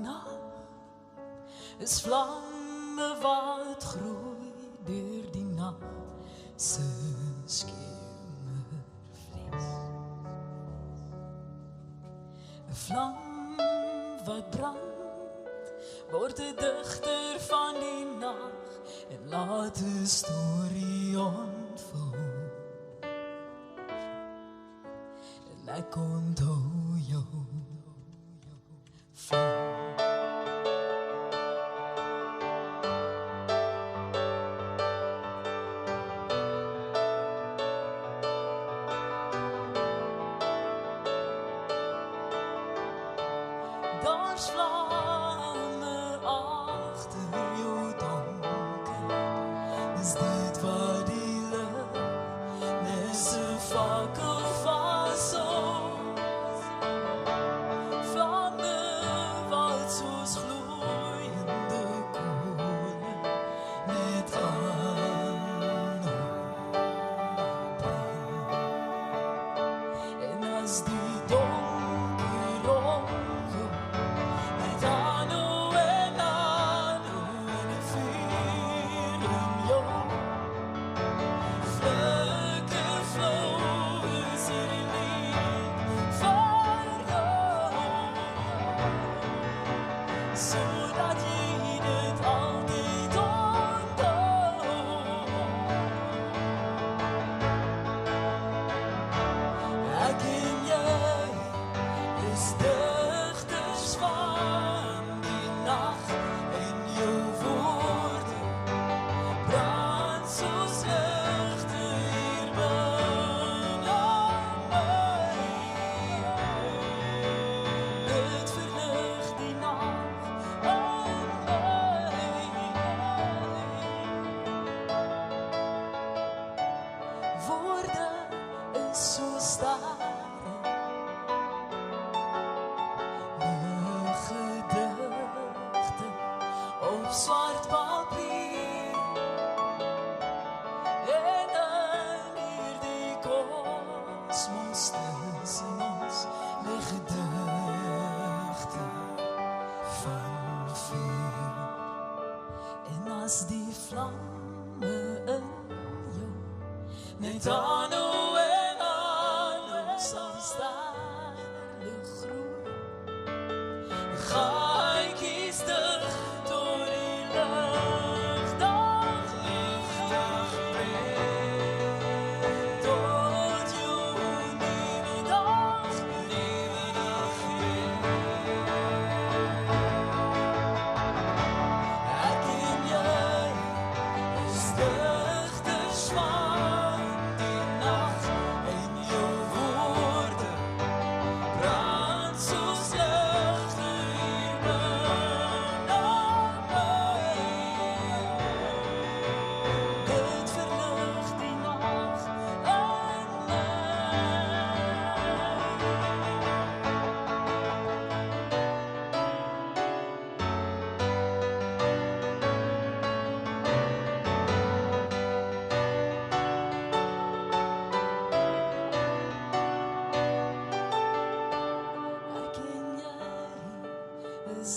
nacht is vlamme wat groei deur die nag se skemervlies. 'n vlam wat brand word 'n digter van die nag en laat 'n storie ontvou. En ek onthou jou van. Daar's vlamme agter jou donker, is dit wat die lig nes 'n fakkel vashou. Vlamme wat soos gloeiende kolle net aanhou brand. En as die donker omgou met aanhou en aanhou en 'n vuur in jou flikker flou is die lied vir jou, zodat jy dit altyd onthou. Ek en jy is digters van die nag en jou woorde brand soos ligte hier binne my. Dit verlig die nag in my. Woorde is so sterre, gedigte op swart papier, en in hierdie kosmos tussen ons lê gedigte van vuur. En as die vlamme in jou net aanhou en aanhou, sal die sterre groei. Gaatjies dig door die lug, daglichte breek, tot jou nuwe dag breek. Ek en jy is digters van die nag en jou woorde brand soos ligte hier binne my. Dit verlig die nag in my. Ek en jy is